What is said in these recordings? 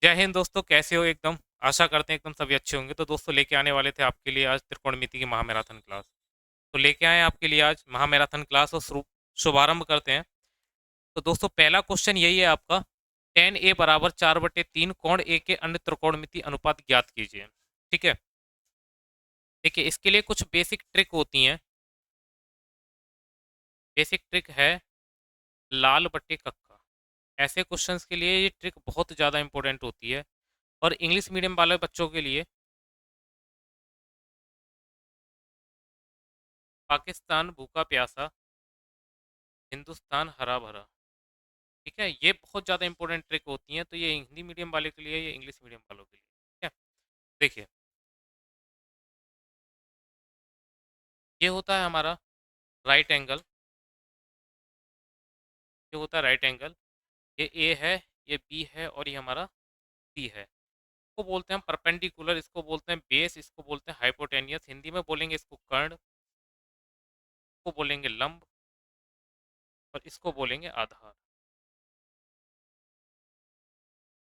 जय हिंद दोस्तों, कैसे हो? एकदम आशा करते हैं एकदम सभी अच्छे होंगे। तो दोस्तों, लेके आने वाले थे आपके लिए आज त्रिकोणमिति की महामैराथन क्लास। तो लेके आए हैं आपके लिए आज महामैराथन क्लास और शुभारंभ करते हैं। तो दोस्तों, पहला क्वेश्चन यही है आपका। टेन ए बराबर 4/3 कोण ए के अन्य त्रिकोणमिति अनुपात ज्ञात कीजिए। ठीक है। देखिए, इसके लिए कुछ बेसिक ट्रिक होती हैं। बेसिक ट्रिक है लाल बट्टे कक्का। ऐसे क्वेश्चंस के लिए ये ट्रिक बहुत ज़्यादा इंपॉर्टेंट होती है। और इंग्लिश मीडियम वाले बच्चों के लिए पाकिस्तान भूखा प्यासा, हिंदुस्तान हरा भरा। ठीक है, ये बहुत ज़्यादा इंपॉर्टेंट ट्रिक होती हैं। तो ये हिंदी मीडियम वाले के लिए, ये इंग्लिश मीडियम वालों के लिए। ठीक है। देखिए, ये होता है हमारा राइट एंगल। ये होता है राइट एंगल। ये ए है, ये बी है और ये हमारा सी है। इसको बोलते हैं हम परपेंडिकुलर, इसको बोलते हैं बेस, इसको बोलते हैं हाइपोटेनियस। हिंदी में बोलेंगे इसको कर्ण, इसको बोलेंगे लंब और इसको बोलेंगे आधार।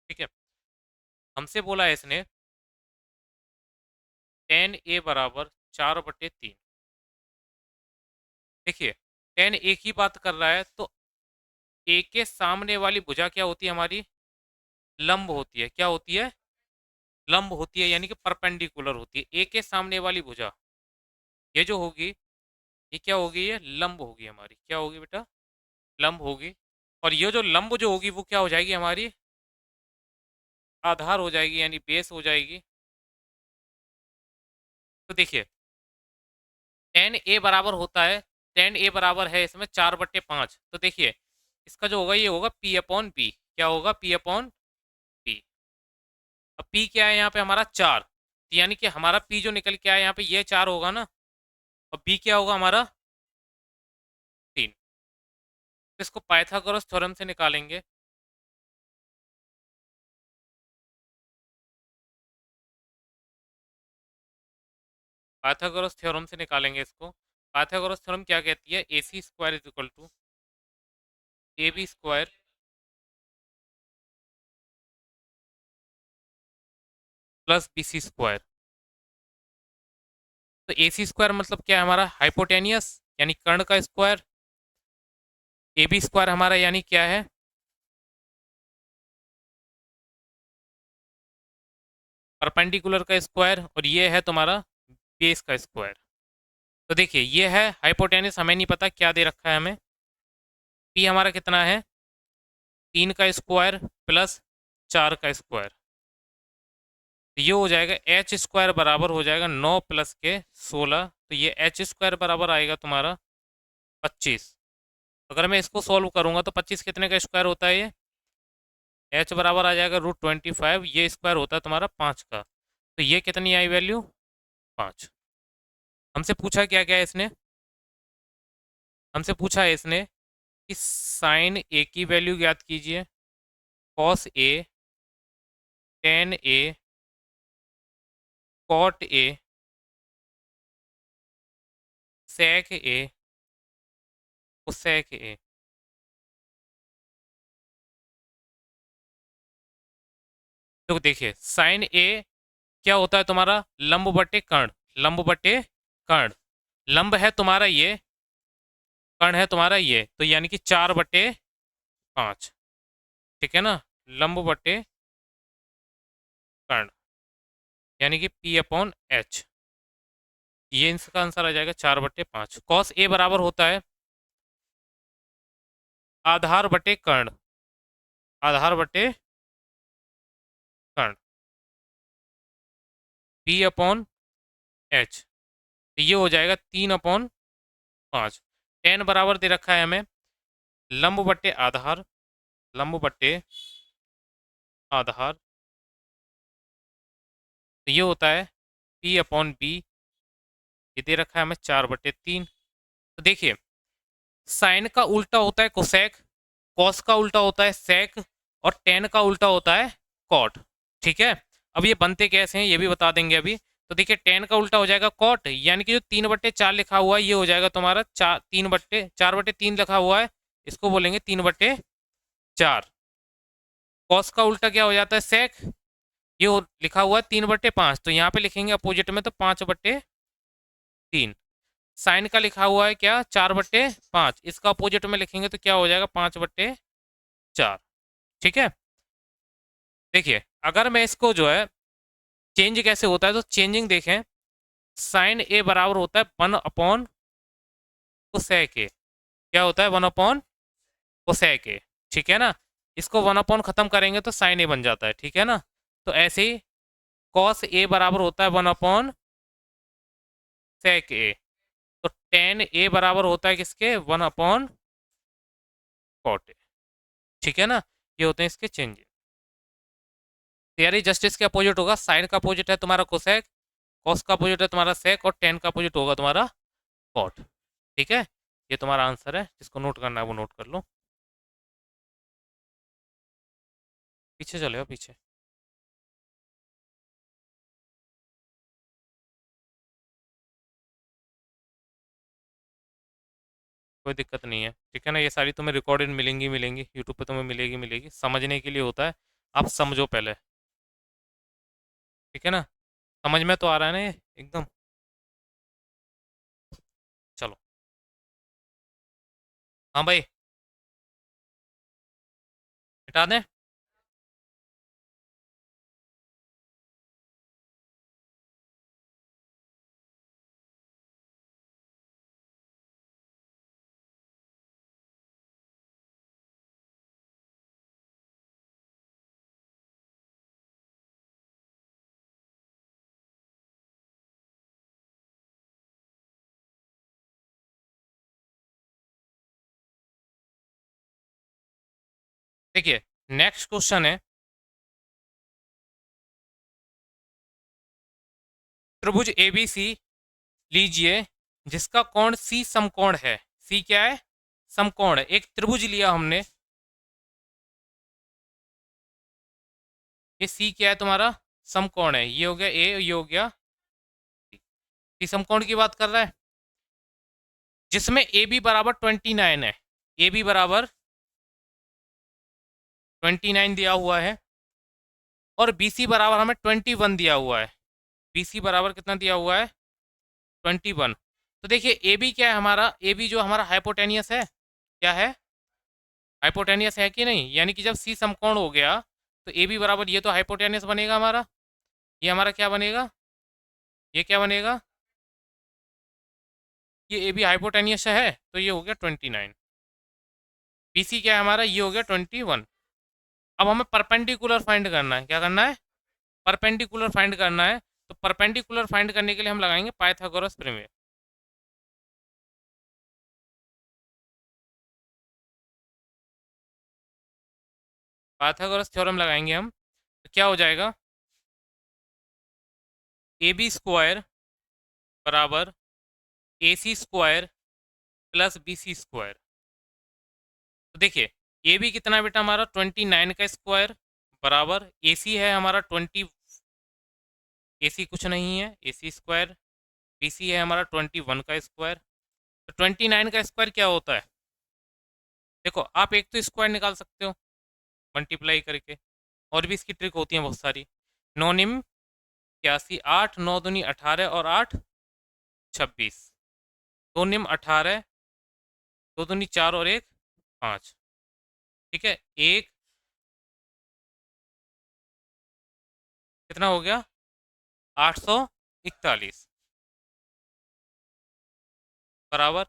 ठीक है। हमसे बोला है इसने टेन ए बराबर 4/3। देखिए, टेन ए की बात कर रहा है तो ए के सामने वाली भुजा क्या होती है हमारी? लंब होती है। क्या होती है? लंब होती है, यानी कि परपेंडिकुलर होती है। ए के सामने वाली भुजा ये जो होगी, ये क्या होगी? ये लंब होगी हमारी। क्या होगी बेटा? लंब होगी। और ये जो लंब जो होगी वो क्या हो जाएगी हमारी? आधार हो जाएगी, यानी बेस हो जाएगी। तो देखिए, टेन ए बराबर होता है, टेन ए बराबर है इसमें 4/5। तो देखिए, इसका जो होगा ये होगा पी अपॉन बी। क्या होगा? P upon B. अब पी क्या है यहाँ पे हमारा? 4। तो यानी कि हमारा पी जो निकल के आया यहाँ पे ये 4 होगा ना। और बी क्या होगा हमारा? 3। तो इसको पाइथागोरस थ्योरम से निकालेंगे। पाइथागोरस थ्योरम से निकालेंगे इसको। पाइथागोरस थ्योरम क्या कहती है? A C square is equal to A B square plus B C square. तो ए सी स्क्वायर मतलब क्या है हमारा? हाइपोटेनियस, यानी कर्ण का स्क्वायर। ए बी स्क्वायर हमारा यानी क्या है? परपेंडिकुलर का स्क्वायर। और ये है तुम्हारा बेस का स्क्वायर। तो देखिए, ये है हाइपोटेनियस। हमें नहीं पता क्या दे रखा है हमें। पी हमारा कितना है? 3 का स्क्वायर प्लस 4 का स्क्वायर। तो ये हो जाएगा एच स्क्वायर बराबर हो जाएगा 9 प्लस के 16। तो ये एच स्क्वायर बराबर आएगा तुम्हारा 25। अगर मैं इसको सॉल्व करूंगा तो 25 कितने का स्क्वायर होता है? ये एच बराबर आ जाएगा √25। ये स्क्वायर होता है तुम्हारा 5 का। तो ये कितनी आई वैल्यू? 5। हमसे पूछा क्या क्या है इसने? हमसे पूछा है इसने कि साइन ए की वैल्यू ज्ञात कीजिए, cos A, tan A, cot A, sec A, cosec A. तो देखिए, साइन ए क्या होता है तुम्हारा? लंब बटे कर्ण। लंब बटे कर्ण। लंब है तुम्हारा ये, कर्ण है तुम्हारा ये। तो यानी कि 4/5। ठीक है ना? लंब बटे कर्ण, यानी कि पी अपॉन एच। ये इसका आंसर आ जाएगा 4/5। कॉस ए बराबर होता है आधार बटे कर्ण। आधार बटे कर्ण, पी अपॉन एच। तो ये हो जाएगा 3/5। टेन बराबर दे रखा है हमें लंब बटे आधार, लंब बटे आधार। तो ये होता है पी अपॉन बी। ये दे रखा है हमें 4/3। तो देखिए, साइन का उल्टा होता है कोसेक, कॉस का उल्टा होता है सेक और टेन का उल्टा होता है कॉट। ठीक है। अब ये बनते कैसे हैं ये भी बता देंगे अभी। तो देखिए, टेन का उल्टा हो जाएगा कॉट, यानी कि जो 3/4 लिखा हुआ है ये हो जाएगा तुम्हारा 4/3 लिखा हुआ है, इसको बोलेंगे 3/4। कॉस का उल्टा क्या हो जाता है, सेक। ये लिखा हुआ है 3/5, तो यहाँ पे लिखेंगे अपोजिट में तो 5/3। साइन का लिखा हुआ है क्या, 4/5, इसका अपोजिट में लिखेंगे तो क्या हो जाएगा, 5/4। ठीक है। देखिए अगर मैं इसको जो है चेंज कैसे होता है, तो चेंजिंग देखें, साइन ए बराबर होता है 1/कोसेक ए। क्या होता है, 1/कोसेक ए। ठीक है ना। इसको 1 खत्म करेंगे तो साइन ए बन जाता है। ठीक है ना। तो ऐसे ही कॉस ए बराबर होता है 1/सेक ए। तो टेन ए बराबर होता है किसके, 1/कॉट ए। ठीक है ना। ये होते हैं इसके चेंजेस। तो यार जस्ट इसके अपोजिट होगा, साइन का अपोजिट है तुम्हारा कोसेक, कॉस का अपोजिट है तुम्हारा सेक, और टेन का अपोजिट होगा तुम्हारा कॉट। ठीक है। ये तुम्हारा आंसर है, जिसको नोट करना है वो नोट कर लो। पीछे चले हो, पीछे। कोई दिक्कत नहीं है। ठीक है ना। ये सारी तुम्हें रिकॉर्डेड मिलेंगी मिलेंगी यूट्यूब पे तुम्हें मिलेगी मिलेगी, समझने के लिए होता है। आप समझो पहले। ठीक है ना। समझ में तो आ रहा है ना ये एकदम। चलो। हाँ भाई। हटा दें। देखिए नेक्स्ट क्वेश्चन है, त्रिभुज एबीसी लीजिए जिसका कोण सी समकोण है। सी क्या है, समकोण है। एक त्रिभुज लिया हमने, ये सी क्या है तुम्हारा, समकोण है। ये हो गया ए, ये हो गया सी। समकोण की बात कर रहा है, जिसमें ए बी बराबर 29 है। ए बी बराबर 29 दिया हुआ है, और बी सी बराबर हमें 21 दिया हुआ है। बी सी बराबर कितना दिया हुआ है, 21। तो देखिए ए बी क्या है हमारा, ए बी जो हमारा हाइपोटेनियस है, क्या है, हाइपोटेनियस है कि नहीं। यानी कि जब सी समकोण हो गया तो ए बी बराबर, ये तो हाइपोटेनियस बनेगा हमारा, ये हमारा क्या बनेगा, ये क्या बनेगा, ये ए बी हाइपोटेनियस है, तो ये हो गया 29। बी सी क्या है हमारा, ये हो गया 21। अब हमें परपेंडिकुलर फाइंड करना है। क्या करना है, परपेंडिकुलर फाइंड करना है। तो परपेंडिकुलर फाइंड करने के लिए हम लगाएंगे पाइथागोरस प्रमेय। पाइथागोरस थ्योरम लगाएंगे हम, तो क्या हो जाएगा, ए बी स्क्वायर बराबर A C square plus B C square. तो देखिए ए बी कितना बेटा हमारा 29 का स्क्वायर, बराबर ए सी है हमारा 20, ए सी कुछ नहीं है, A C square. B C है हमारा 21 का स्क्वायर। तो 29 का स्क्वायर क्या होता है, देखो आप एक तो स्क्वायर निकाल सकते हो मल्टीप्लाई करके, और भी इसकी ट्रिक होती है बहुत सारी। नौ निम 81, 8 9 दूनी 18 और 8 26, दो निम 18, दो दूनी 4 और एक 5। ठीक है। एक कितना हो गया, 841 बराबर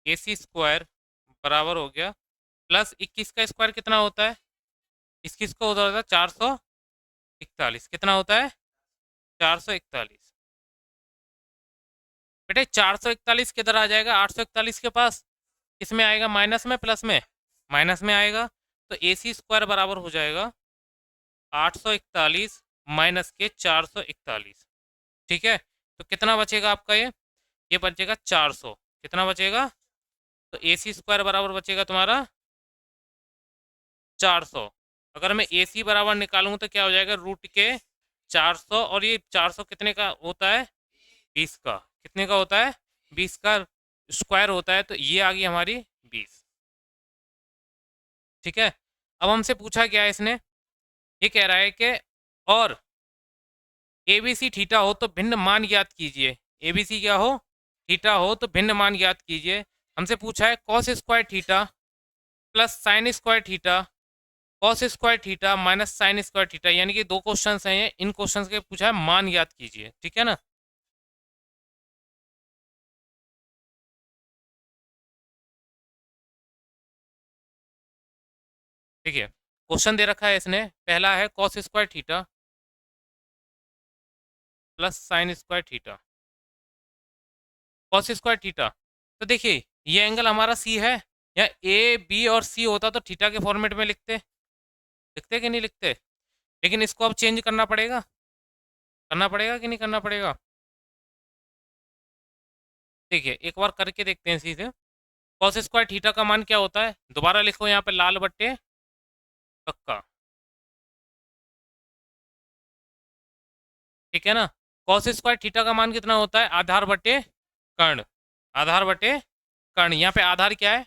ए सी स्क्वायर बराबर हो गया प्लस 21 का स्क्वायर कितना होता है, 21 का होता है 441। कितना होता है, 441। बेटे 441 किधर आ जाएगा, 841 के पास, किसमें आएगा, माइनस में प्लस में, माइनस में आएगा। तो ए सी स्क्वायर बराबर हो जाएगा 841 माइनस के 441। ठीक है। तो कितना बचेगा आपका ये बचेगा 400। कितना बचेगा, तो ए सी स्क्वायर बराबर बचेगा तुम्हारा 400। अगर मैं ए सी बराबर निकालूंगा तो क्या हो जाएगा, रूट के 400, और ये 400 कितने का होता है, 20 का। कितने का होता है, 20 का स्क्वायर होता है। तो ये आ गई हमारी 20। ठीक है। अब हमसे पूछा क्या है इसने, ये कह रहा है कि और ए बी सी थीटा हो तो भिन्न मान ज्ञात कीजिए। ए बी सी क्या हो, थीटा हो तो भिन्न मान ज्ञात कीजिए। हमसे पूछा है cos square theta plus sine square theta, cos square theta minus sine square theta, यानी कि दो क्वेश्चंस हैं ये, इन क्वेश्चंस के पूछा है मान ज्ञात कीजिए, ठीक है ना। ठीक है, क्वेश्चन दे रखा है इसने, पहला है cos square theta plus sine square theta, cos square theta. तो देखिए ये एंगल हमारा सी है, या ए बी और सी होता तो थीटा के फॉर्मेट में लिखते, लिखते कि नहीं लिखते, लेकिन इसको अब चेंज करना पड़ेगा कि नहीं करना पड़ेगा। देखिए एक बार करके देखते हैं सीधे। कॉस स्क्वायर थीटा का मान क्या होता है, दोबारा लिखो यहाँ पे लाल बट्टे कक्का, ठीक है ना। कॉस स्क्वायर थीटा का मान कितना होता है, आधार बटे कर्ण, आधार बटे कर्ण। यहाँ पे आधार क्या है?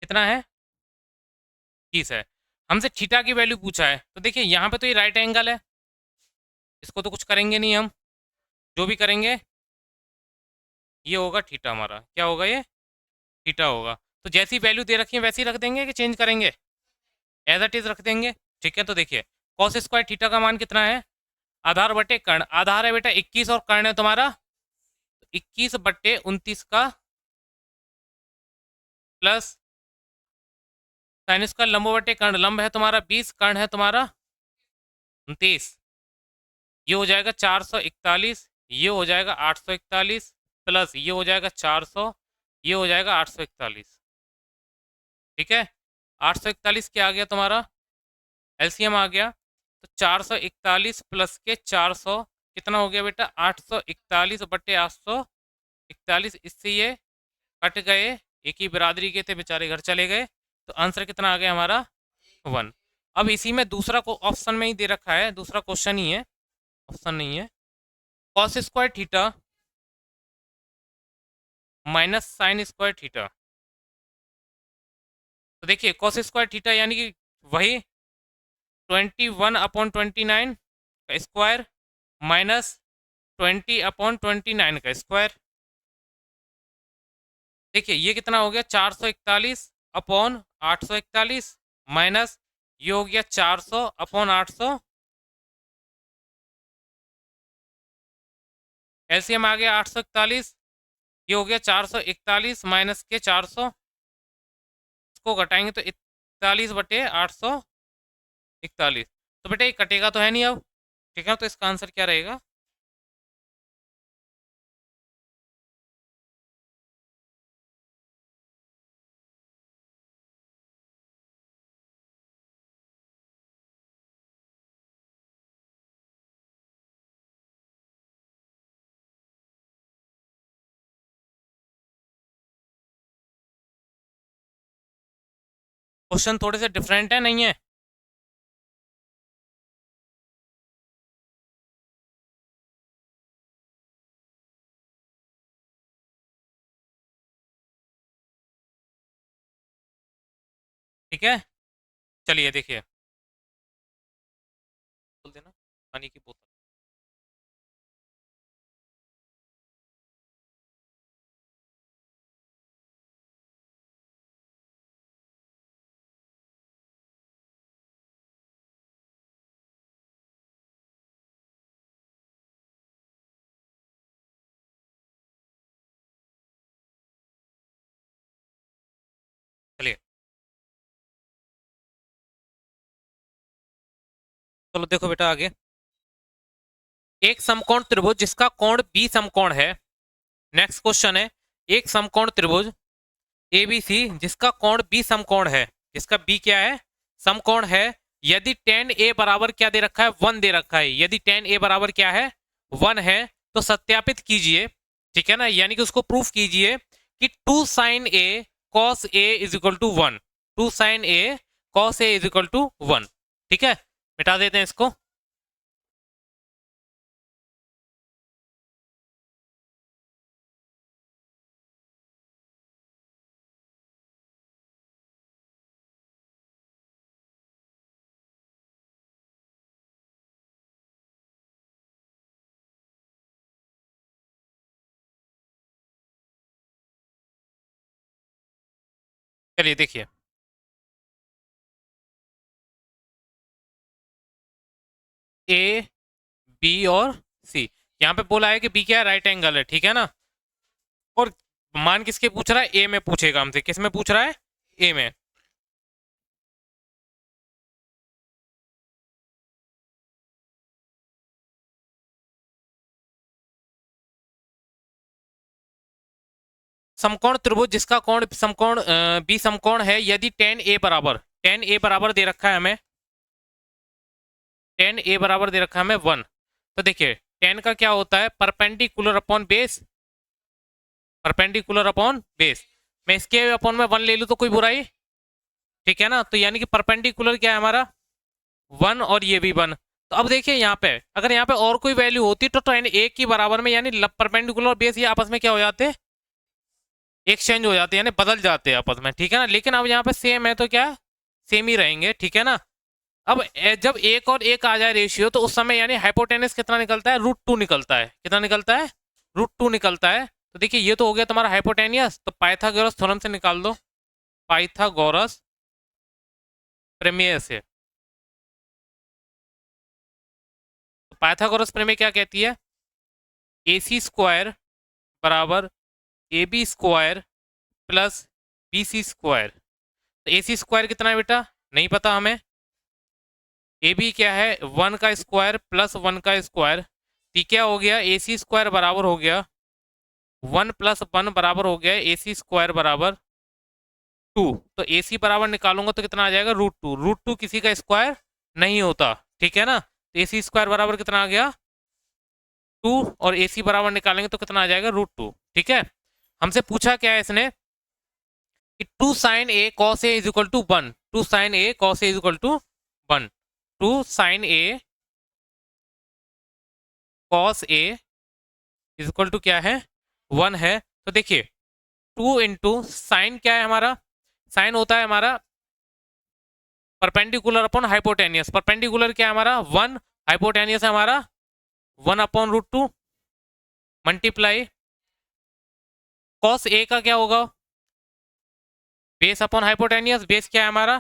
कितना है, 30 है। हमसे थीटा की वैल्यू पूछा है, तो देखिए यहाँ पे तो ये राइट एंगल है, इसको तो कुछ करेंगे नहीं हम, जो भी करेंगे ये होगा थीटा, हमारा क्या होगा, ये थीटा होगा। तो जैसी वैल्यू दे रखी है वैसी रख देंगे कि चेंज करेंगे, एज इट इज रख देंगे, ठीक है। तो देखिए कॉस स्क्वायर थीटा का मान कितना है, आधार बटे कर्ण, आधार है बेटा 21 और कर्ण है तुम्हारा 21/29 का प्लस साइन स्क्वायर लंब बटे कर्ण, लंब है तुम्हारा 20, कर्ण है तुम्हारा 29, ये हो जाएगा 441, ये हो जाएगा 841 प्लस ये हो जाएगा 400, ये हो जाएगा 841, ठीक है। 841 क्या आ गया तुम्हारा, एलसीएम आ गया, तो 441 प्लस के 400 कितना हो गया बेटा, 841/841, इससे ये कट गए, एक ही बिरादरी के थे बेचारे, घर चले गए, तो आंसर कितना आ गया हमारा 1। अब इसी में दूसरा को ऑप्शन में ही दे रखा है, दूसरा क्वेश्चन ही है, ऑप्शन नहीं है। Cos square theta minus sine square theta, तो देखिए कॉस स्क्वायर थीटा यानी कि वही 21/29 का स्क्वायर माइनस 20/29 का स्क्वायर। देखिए ये कितना हो गया, 441/841 माइनस ये हो गया 400/800, एलसीएम आ गया 841, ये हो गया 441 माइनस के 400, इसको घटाएंगे तो 41/841, तो बेटा ये कटेगा तो है नहीं अब, ठीक है। तो इसका आंसर क्या रहेगा, क्वेश्चन थोड़े से डिफरेंट है, नहीं है। ठीक है, चलिए देखिए, बोल देना पानी की बोतल। चलिए, चलो देखो बेटा आगे, एक समकोण त्रिभुज जिसका कोण बी समकोण है, नेक्स्ट क्वेश्चन है, एक समकोण त्रिभुज ABC जिसका कोण B समकोण है, जिसका B क्या है, समकोण है, यदि tan A बराबर क्या दे रखा है, 1 दे रखा है, यदि tan A बराबर क्या है, 1 है, तो सत्यापित कीजिए, ठीक है ना, यानी कि उसको प्रूफ कीजिए कि 2 sin A cos A is equal to 1, 2 sin A cos A is equal to 1, ठीक है, मिटा देते हैं इसको। चलिए देखिए, ए बी और सी, यहाँ पे बोला है कि बी क्या है, राइट एंगल है, ठीक है ना, और मान किसके पूछ रहा है, ए में पूछेगा हमसे, किस में पूछ रहा है, ए में। समकोण त्रिभुज जिसका कोण समकोण बी समकोण है, यदि tan ए बराबर दे रखा है हमें, tan ए बराबर दे रखा है हमें 1, तो देखिए tan का क्या होता है, perpendicular upon base, perpendicular upon base, मैं इसके अपॉन में 1 ले लूँ तो कोई बुराई, ठीक है ना, तो यानी कि परपेंडिकुलर क्या है हमारा 1 और ये भी 1। तो अब देखिए यहाँ पे अगर यहाँ पे और कोई वैल्यू होती तो tan ए की बराबर में, यानी परपेंडिकुलर और बेस ये आपस में क्या हो जाते, एक्सचेंज हो जाते हैं, यानी बदल जाते हैं आपस में, ठीक है ना, लेकिन अब यहाँ पे सेम है तो क्या सेम ही रहेंगे, ठीक है ना। अब जब एक और एक आ जाए रेशियो तो उस समय यानी हाइपोटेनस कितना निकलता है, √2 निकलता है, कितना निकलता है, √2 निकलता है। तो देखिए ये तो हो गया तुम्हारा हाइपोटेनियस, तो पाइथागोरस थ्योरम से निकाल दो, पाइथागोरस प्रमेय से। तो पाइथागोरस प्रमेय क्या कहती है, AC स्क्वायर बराबर AB square plus BC square. तो AC स्क्वायर कितना है बेटा, नहीं पता हमें, ए बी क्या है, 1 का स्क्वायर प्लस 1 का स्क्वायर, तो क्या हो गया, AC स्क्वायर बराबर हो गया 1 प्लस 1 बराबर हो गया AC स्क्वायर बराबर 2। तो AC बराबर निकालूंगा तो कितना आ जाएगा, √2, √2 किसी का स्क्वायर नहीं होता, ठीक है ना, तो AC स्क्वायर बराबर कितना आ गया 2, और AC बराबर निकालेंगे तो कितना आ जाएगा √2, ठीक है। हमसे पूछा क्या है इसने कि 2 sin A cos A is equal to 1, 2 sin A cos A is equal to 1, 2 sin A cos A is equal to क्या है, 1 है। तो देखिए 2 इंटू साइन क्या है हमारा, साइन होता है हमारा परपेंडिकुलर अपॉन हाइपोटेनियस, परपेंडिकुलर क्या है हमारा 1, हाइपोटेनियस है हमारा 1 अपॉन √2 मल्टीप्लाई कॉस ए का क्या होगा, बेस अपॉन हाइपोटेनियस, बेस क्या है हमारा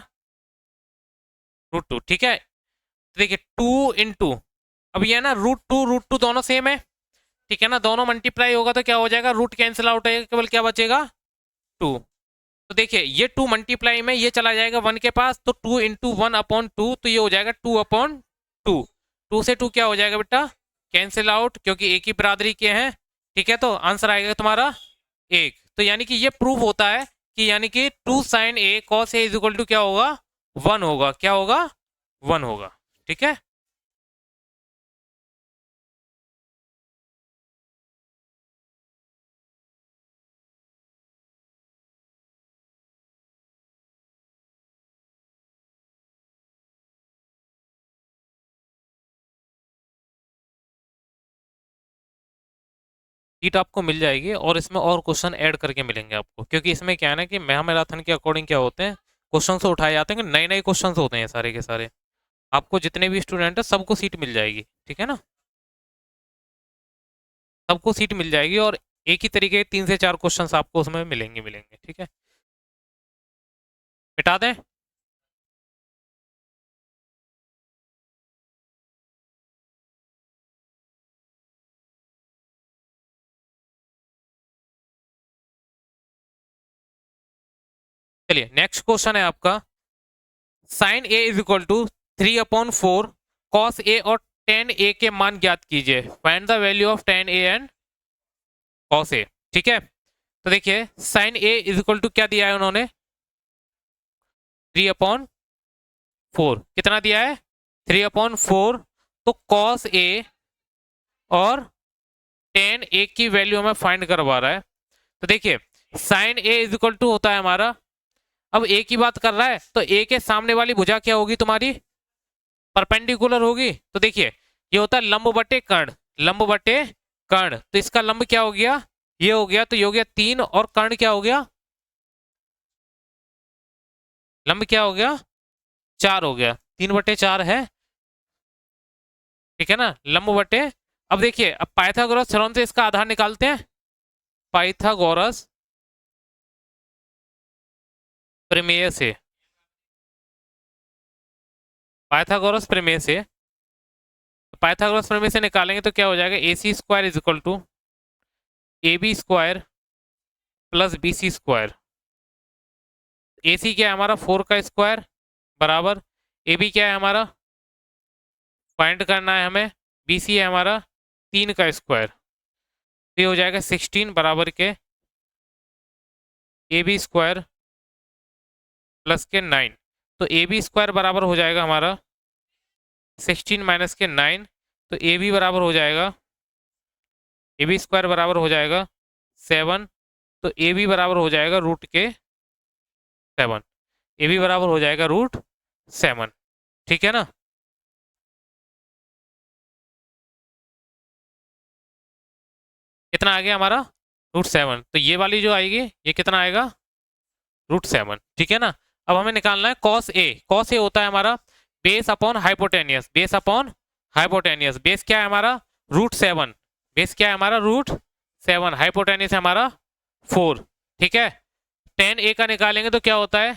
√2, ठीक है। तो देखिए 2 इंटू, अब ये ना √2 दोनों सेम है, ठीक है ना, दोनों मल्टीप्लाई होगा तो क्या हो जाएगा, रूट कैंसिल आउट है, केवल क्या बचेगा 2। तो देखिए ये 2 मल्टीप्लाई में ये चला जाएगा 1 के पास, तो 2 इंटू 1 अपॉन 2, तो ये हो जाएगा 2 अपॉन 2, 2 से 2 क्या हो जाएगा बेटा, कैंसिल आउट, क्योंकि एक ही बरादरी के हैं, ठीक है, तो आंसर आएगा तुम्हारा 1। तो यानी कि ये प्रूफ होता है कि यानी कि 2 sin A cos A is equal to क्या होगा, 1 होगा, क्या होगा 1 होगा, ठीक है। सीट आपको मिल जाएगी और इसमें और क्वेश्चन ऐड करके मिलेंगे आपको, क्योंकि इसमें क्या है ना कि महामैराथन के अकॉर्डिंग क्या होते हैं, क्वेश्चन तो उठाए जाते हैं कि नए नए क्वेश्चन होते हैं सारे के सारे, आपको जितने भी स्टूडेंट है सबको सीट मिल जाएगी, ठीक है ना, सबको सीट मिल जाएगी, और एक ही तरीके के 3 से 4 क्वेश्चन आपको उसमें मिलेंगे मिलेंगे, ठीक है। मिटा दें, चलिए नेक्स्ट क्वेश्चन है आपका, sine A is equal to 3/4 cos A और tan ए के मान ज्ञात कीजिए, find the value of tan A and cos A, ठीक है। तो देखिए sine A is equal to क्या दिया है उन्होंने, 3/4। कितना दिया है, 3/4। तो कॉस ए और टेन ए की वैल्यू हमें फाइंड करवा रहा है। तो देखिए sine A is equal to होता है हमारा, अब ए की बात कर रहा है तो ए के सामने वाली भुजा क्या होगी तुम्हारी, परपेंडिकुलर होगी। तो देखिए ये होता है लंब बटे कर्ण, लंब बटे कर्ण। तो इसका लंब क्या हो गया, ये हो गया, तो ये हो गया 3 और कर्ण क्या हो गया, लंब क्या हो गया 4 हो गया, 3/4 है, ठीक है ना, लंब बटे। अब देखिए अब पाइथागोरस थ्योरम से इसका आधार निकालते हैं, पाइथागोरस प्रमेय से, पाइथागोरस प्रमेय से, पाइथागोरस प्रमेय से निकालेंगे तो क्या हो जाएगा, A C square is equal to A B square plus B C square. A C क्या है हमारा 4 का स्क्वायर बराबर, ए बी क्या है हमारा फाइंड करना है हमें, बी सी है हमारा 3 का स्क्वायर। ये हो जाएगा 16 बराबर के ए बी स्क्वायर प्लस के 9। तो ए बी स्क्वायर बराबर हो जाएगा हमारा 16 माइनस के 9। तो ए बी बराबर हो जाएगा, ए बी स्क्वायर बराबर हो जाएगा 7। तो ए बी बराबर हो जाएगा रूट के 7, ए बी बराबर हो जाएगा रूट 7, ठीक है ना। कितना आ गया हमारा, √7। तो ये वाली जो आएगी ये कितना आएगा, √7, ठीक है ना। अब हमें निकालना है कॉस ए, कॉस ए होता है हमारा base upon hypotenuse, base upon hypotenuse. Base क्या है हमारा √7, बेस क्या है हमारा √7, हाइपोटेनियस है हमारा 4, ठीक है। टेन ए का निकालेंगे तो क्या होता है,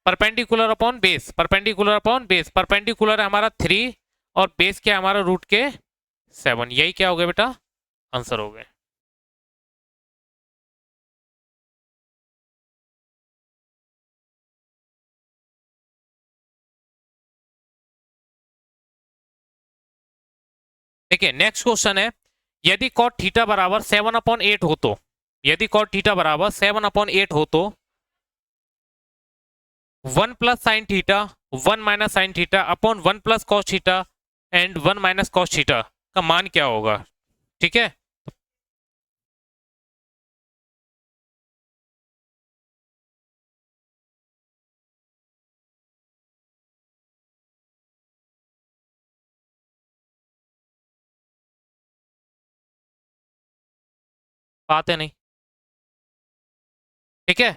perpendicular upon base, perpendicular upon base, perpendicular है हमारा 3 और बेस क्या है हमारा रूट के 7। यही क्या हो गया बेटा, आंसर हो गए। देखिए नेक्स्ट क्वेश्चन है, यदि कॉट थीटा बराबर 7/8 हो तो, यदि कॉट थीटा बराबर 7/8 हो तो 1 plus sine theta 1 minus sine theta upon 1 plus cos theta and 1 minus cos theta का मान क्या होगा, ठीक है। बात है नहीं, ठीक है।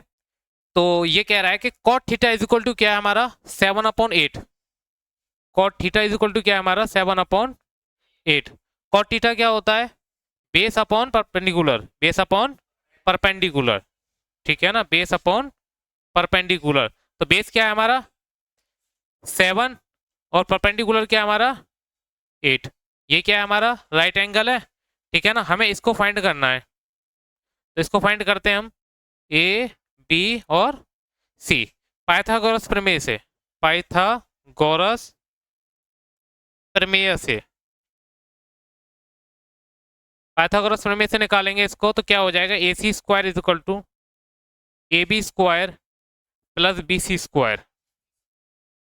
तो ये कह रहा है कि cot theta is equal to क्या है हमारा 7/8, cot theta is equal to क्या है हमारा 7/8। कॉट थीटा क्या होता है, base upon perpendicular, base upon perpendicular, ठीक है ना, बेस अपॉन परपेंडिकुलर। तो बेस क्या है हमारा 7 और परपेंडिकुलर क्या है हमारा 8। ये क्या है हमारा राइट एंगल है, ठीक है ना। हमें इसको फाइंड करना है, तो इसको फाइंड करते हैं हम, ए बी और सी, पाइथागोरस प्रमेय से, पाइथागोरस प्रमेय से, पाइथागोरस प्रमेय से निकालेंगे इसको तो क्या हो जाएगा, A C square is equal to A B square plus B C square.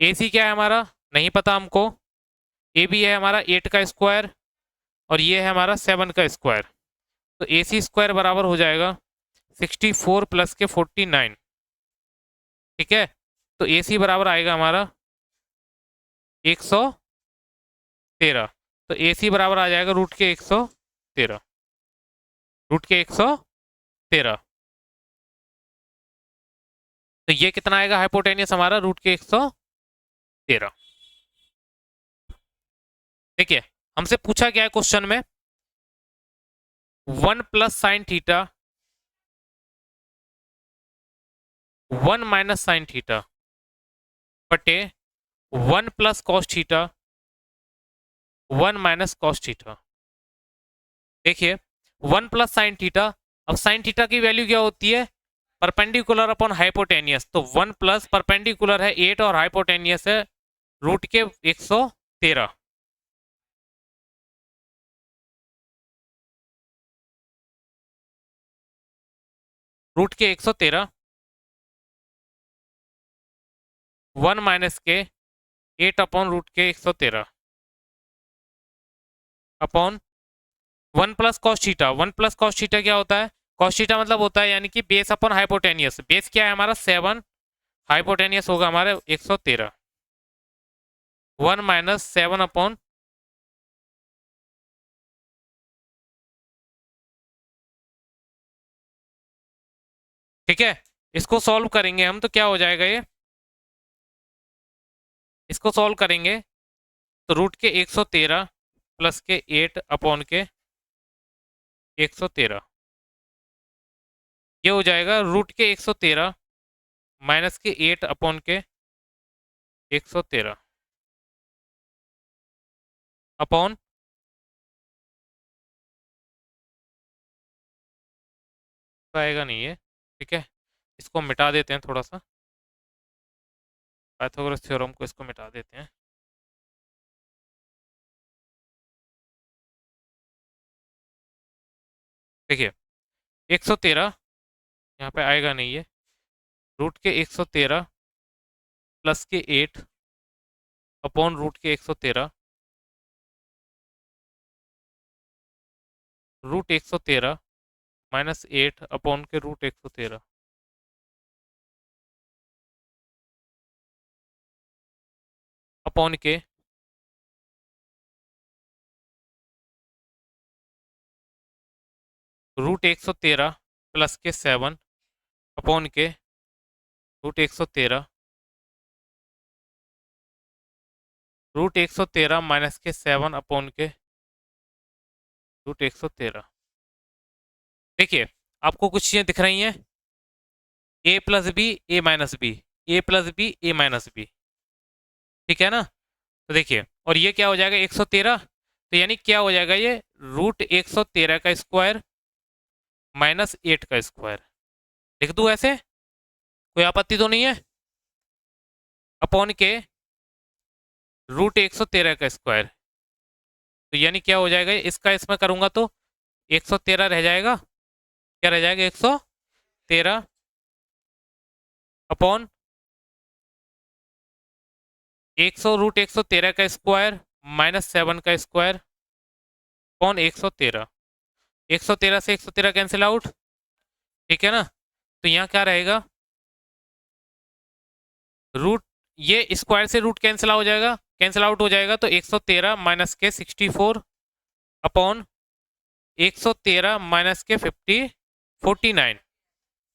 A C क्या है हमारा नहीं पता हमको, ए बी है हमारा 8 का स्क्वायर और ये है हमारा 7 का स्क्वायर। तो ए सी स्क्वायर बराबर हो जाएगा 64 प्लस के 49, ठीक है। तो ए सी बराबर आएगा हमारा 113। तो ए सी बराबर आ जाएगा रूट के 113, रूट के 113। तो ये कितना आएगा हाइपोटेनियस हमारा रूट के 113। देखिए हमसे पूछा गया है क्वेश्चन में 1 plus sine theta 1 minus sine theta बटे 1 plus cos theta 1 minus cos theta. देखिए 1 प्लस साइन थीटा, अब साइन थीटा की वैल्यू क्या होती है, परपेंडिकुलर अपॉन हाइपोटेनियस। तो 1 प्लस परपेंडिकुलर है 8 और हाइपोटेनियस है रूट के 113। रूट के 113 1 माइनस के 8 अपॉन रूट के 113 upon 1 plus cos theta. 1 plus cos theta क्या होता है? कॉस थीटा मतलब होता है यानी कि बेस अपॉन हाइपोटेनियस। बेस क्या है हमारा 7, हाइपोटेनियस होगा हमारे 113। 1 माइनस 7 अपॉन ठीक है। इसको सॉल्व करेंगे हम तो क्या हो जाएगा ये, इसको सॉल्व करेंगे तो रूट के 113 प्लस के 8 अपॉन के 113 ये हो जाएगा रूट के 113 माइनस के 8 अपॉन के 113 अपॉन आएगा नहीं है। ठीक है, इसको मिटा देते हैं थोड़ा सा, पाइथागोरस थ्योरम को इसको मिटा देते हैं। देखिए 113 यहाँ पे आएगा नहीं है, रूट के 113 प्लस के 8 अपॉन रूट के 113 रूट 113 माइनस 8 अपॉन के रूट 113 अपॉन के रूट 113 प्लस के 7 अपॉन के रूट 113 रूट 113 माइनस के 7 अपॉन के रूट 113। देखिए आपको कुछ चीज़ें दिख रही हैं, ए प्लस बी ए माइनस बी, ए प्लस बी ए माइनस बी, ठीक है ना। तो देखिए और ये क्या हो जाएगा 113, तो यानी क्या हो जाएगा ये रूट 113 का स्क्वायर माइनस 8 का स्क्वायर। लिख दूँ ऐसे, कोई आपत्ति तो नहीं है? अपॉन के रूट 113 का स्क्वायर, तो यानी क्या हो जाएगा इसका इसमें करूंगा तो 113 रह जाएगा, क्या रह जाएगा 113 अपॉन 100 रूट 113 का स्क्वायर माइनस 7 का स्क्वायर अपॉन 113। 113 से 113 कैंसिल आउट, ठीक है ना। तो यहाँ क्या रहेगा रूट, ये स्क्वायर से रूट कैंसिल हो जाएगा, कैंसिल आउट हो जाएगा, तो 113 माइनस के 64 अपॉन 113 माइनस के 49,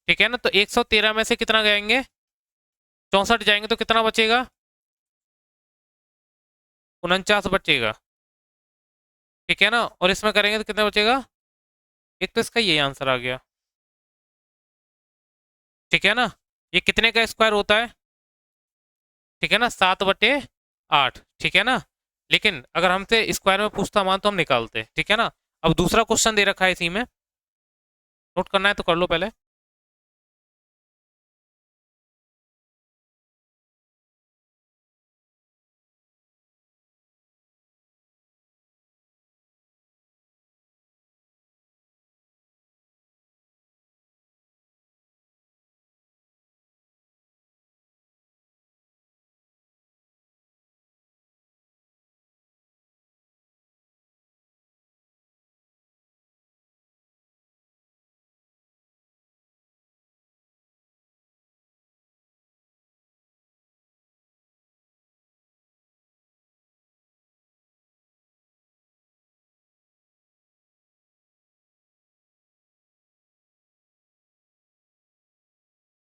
ठीक है ना। तो 113 में से कितना जाएंगे 64 जाएंगे तो कितना बचेगा 49 बचेगा, ठीक है ना। और इसमें करेंगे तो कितना बचेगा, एक तो इसका ये आंसर आ गया, ठीक है ना। ये कितने का स्क्वायर होता है, ठीक है ना 7/8, ठीक है ना। लेकिन अगर हमसे स्क्वायर में पूछता मान तो हम निकालते, ठीक है ना। अब दूसरा क्वेश्चन दे रखा है इसी में, नोट करना है तो कर लो पहले।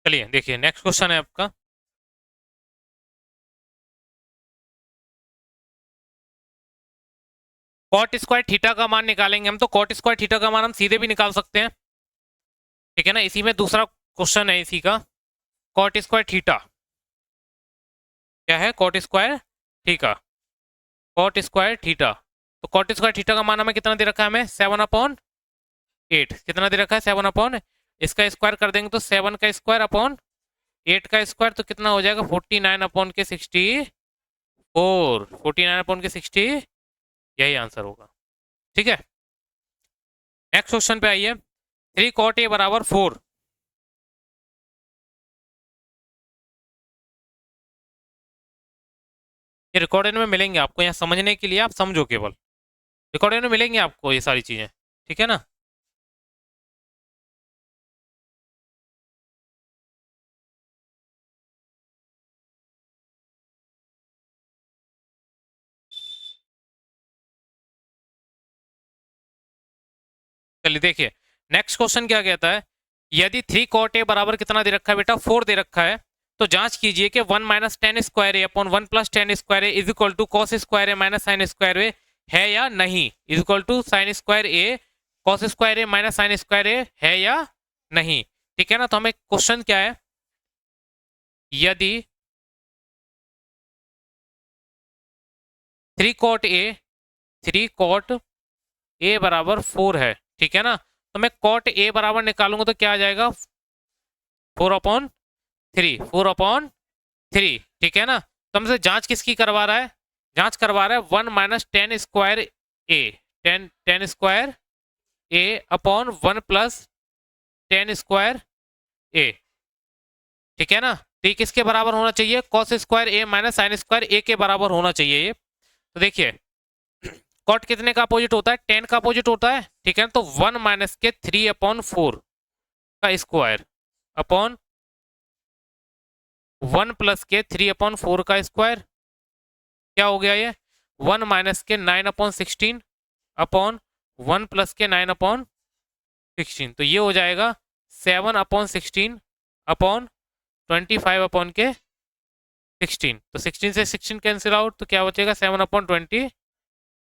चलिए देखिए नेक्स्ट क्वेश्चन है आपका, कॉट स्क्वायर थीटा का मान निकालेंगे हम। तो कॉट स्क्वायर थीटा का मान हम सीधे भी निकाल सकते हैं, ठीक है ना। इसी में दूसरा क्वेश्चन है इसी का, कॉट स्क्वायर थीटा क्या है, cot square theta, cot square theta. तो कॉट स्क्वायर थीटा का मान हमें कितना दे रखा है, हमें 7/8, कितना दे रखा है 7 इसका स्क्वायर कर देंगे तो 7 का स्क्वायर अपॉन 8 का स्क्वायर, तो कितना हो जाएगा 49/64, 49/60, यही आंसर होगा, ठीक है। नेक्स्ट क्वेश्चन पे आइए, 3 cot A बराबर 4, ये रिकॉर्डेड में मिलेंगे आपको, यहाँ समझने के लिए आप समझो, केवल रिकॉर्डेड में मिलेंगे आपको ये सारी चीज़ें, ठीक है ना। चलिए देखिए, नेक्स्ट क्वेश्चन क्या कहता है, यदि 3 cot a बराबर कितना दे रखा है बेटा, 4 दे रखा है, तो जांच कीजिए कि 1 minus tan square A upon 1 plus tan square A is equal to cos square A minus sine square A है या नहीं, is equal to sine square A cos square A minus sine square A है या नहीं, ठीक है ना। तो हमें क्वेश्चन क्या है, यदि 3 cot a बराबर 4 है, ठीक है ना, तो मैं cot a बराबर निकालूंगा तो क्या आ जाएगा, 4/3, ठीक है ना। तो हमसे जांच किसकी करवा रहा है, जांच करवा रहा है 1 minus tan square A, ten square A upon 1 plus tan square ए, ठीक है ना। तो ये किसके बराबर होना चाहिए, cos square A minus sine square ए के बराबर होना चाहिए ये। तो देखिए कॉट कितने का अपोजिट होता है, 10 का अपोजिट होता है, ठीक है। तो 1 माइनस के 3/4 का स्क्वायर अपॉन 1 प्लस के 3/4 का स्क्वायर, क्या हो गया ये, 1 माइनस के 9/16 अपॉन 1 प्लस के 9/16, तो ये हो जाएगा 7/16 अपॉन 25 अपॉन के 16, तो 16 से 16 कैंसिल आउट, तो क्या बचेगा 7/25,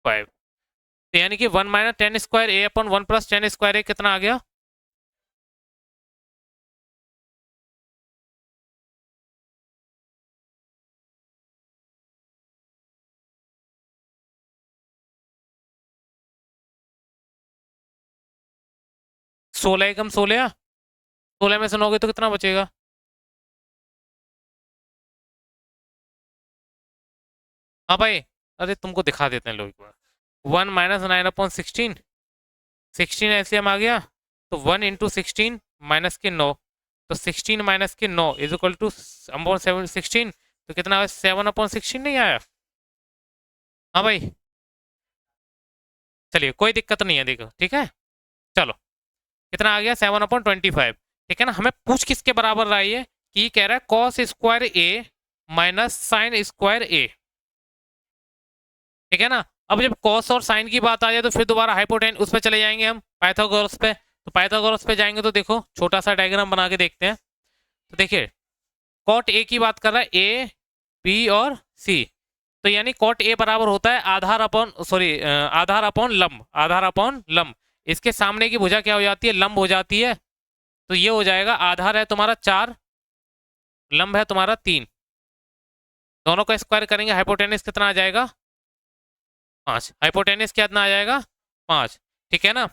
तो यानी कि 1 minus tan square A upon 1 plus tan square ए कितना आ गया, सोलह एकम 16, 16 में से 9 तो कितना बचेगा, हाँ भाई, अरे तुमको दिखा देते हैं लोग एक बार, 1 माइनस 9/16, 16 एलसीएम आ गया, तो 1 इंटू 16 माइनस के 9, तो 16 माइनस के 9 इज इक्वल टू अपॉन 16, तो कितना आया, 7/16 नहीं आया, हाँ भाई, चलिए कोई दिक्कत नहीं है, देखो ठीक है, चलो कितना आ गया 7/25, ठीक है ना। हमें पूछ किसके बराबर रहा है ये, कि कह रहा है cos square A minus sine square ए, ठीक है ना। अब जब कॉस और साइन की बात आ जाए तो फिर दोबारा हाइपोटेन उस पर चले जाएंगे हम, पाइथागोरस पे, तो पाइथागोरस पे जाएंगे तो देखो छोटा सा डायग्राम बना के देखते हैं। तो देखिए कॉट ए की बात कर रहा है, ए बी और सी, तो यानी कॉट ए बराबर होता है आधार अपॉन आधार अपॉन लंब, आधार अपॉन लंब, इसके सामने की भुजा क्या हो जाती है, लंब हो जाती है, तो ये हो जाएगा आधार है तुम्हारा 4, लंब है तुम्हारा 3, दोनों का स्क्वायर करेंगे, हाइपोटेनिस कितना आ जाएगा 5, हाइपोटेनिस कितना आ जाएगा 5, ठीक है ना।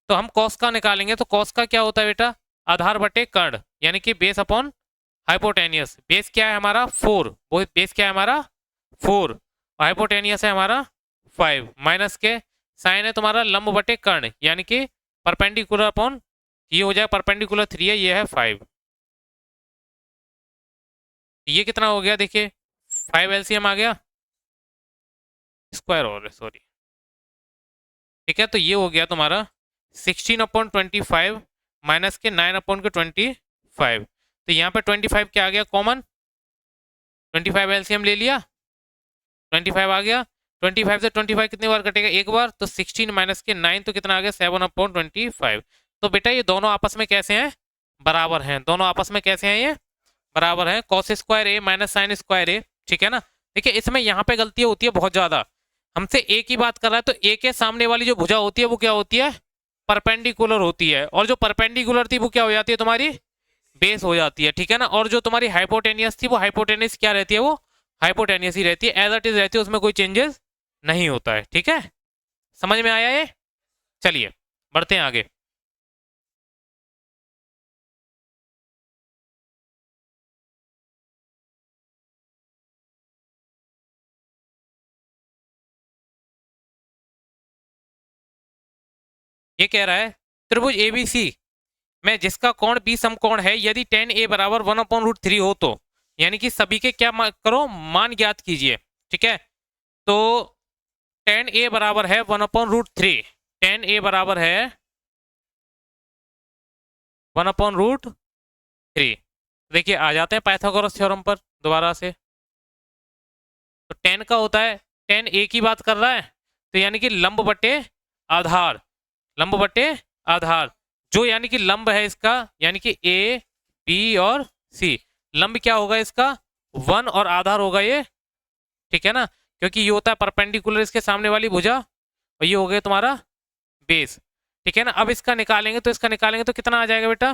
तो हम कॉस का निकालेंगे, तो कॉस का क्या होता है बेटा, आधार बटे कर्ण, यानी कि बेस अपॉन हाइपोटेनियस, बेस क्या है हमारा 4, वो बेस क्या है हमारा 4, हाइपोटेनियस है हमारा 5, माइनस के साइन है तुम्हारा लंब बटे कर्ण, यानी कि परपेंडिकुलर अपॉन, ये हो जाए परपेंडिकुलर 3 है, ये है 5, ये कितना हो गया देखिए 5 एलसीएम आ गया, स्क्वायर हो रहा है सॉरी, ठीक है। तो ये हो गया तुम्हारा 16/25 माइनस के 9/25, तो यहाँ पे 25 क्या आ गया कॉमन, 25 एलसीएम ले लिया, 25 आ गया, 25 से 25 कितनी बार कटेगा, एक बार, तो 16 माइनस के 9 तो कितना आ गया 7/25, तो बेटा ये दोनों आपस में कैसे हैं, बराबर हैं, दोनों आपस में कैसे हैं, ये बराबर हैं, cos square A minus sine square ए, ठीक है ना। देखिए इसमें यहाँ पे गलती होती है बहुत ज्यादा, हमसे ए की बात कर रहा है तो ए के सामने वाली जो भुजा होती है वो क्या होती है, परपेंडिकुलर होती है, और जो परपेंडिकुलर थी वो क्या हो जाती है तुम्हारी, बेस हो जाती है, ठीक है ना। और जो तुम्हारी हाइपोटेनियस थी वो हाइपोटेनियस क्या रहती है, वो हाइपोटेनियस ही रहती है, एज इट इज रहती है, उसमें कोई चेंजेस नहीं होता है, ठीक है, समझ में आया ये। चलिए बढ़ते हैं आगे, ये कह रहा है त्रिभुज एबीसी में जिसका कोण बी समकोण है, यदि tan a बराबर 1/√3 हो तो, यानी कि सभी के क्या करो मान ज्ञात कीजिए, ठीक है, तो टेन ए बराबर है 1/√3। टेन ए बराबर है 1/√3। देखिए आ जाते हैं पाइथागोरस थ्योरम पर दोबारा से। तो टेन का होता है, टेन ए की बात कर रहा है, तो यानी कि लंब बटे आधार, लंब बटे आधार, जो यानी कि लंब है इसका, यानी कि ए बी और सी, लंब क्या होगा इसका 1 और आधार होगा ये, ठीक है ना, क्योंकि ये होता है परपेंडिकुलर इसके सामने वाली भुजा, और ये हो गया तुम्हारा बेस, ठीक है ना। अब इसका निकालेंगे तो इसका निकालेंगे तो कितना आ जाएगा बेटा,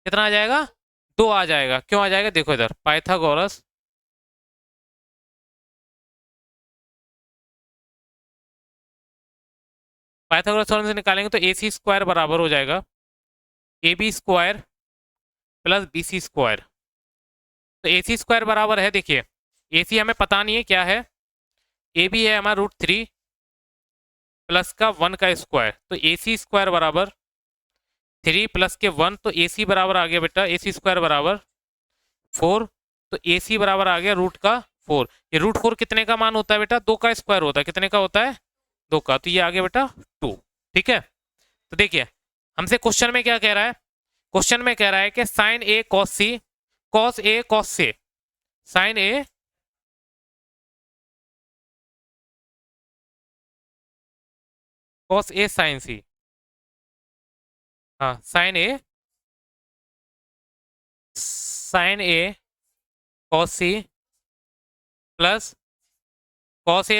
कितना आ जाएगा, 2 आ जाएगा। क्यों आ जाएगा, देखो इधर पाइथागोरस, पाइथागोरस थ्योरम से निकालेंगे तो ए सी स्क्वायर बराबर हो जाएगा A B square plus B C square. तो ए सी स्क्वायर बराबर है, देखिए ए सी हमें पता नहीं है क्या है, ए बी है हमारा √3 प्लस का 1 का स्क्वायर, तो ए सी स्क्वायर बराबर 3 प्लस के 1, तो ए सी बराबर आ गया बेटा, ए सी स्क्वायर बराबर 4, तो ए सी बराबर आ गया रूट का 4। ये √4 कितने का मान होता है बेटा, 2 का स्क्वायर होता है, कितने का होता है 2 का, तो ये आ गया बेटा 2, ठीक है। तो देखिए हमसे क्वेश्चन में क्या कह रहा है, क्वेश्चन में कह रहा है कि sign A cos C, cos A cos से, sign A cos A sign सी, हाँ sign A, sign A cos C plus cos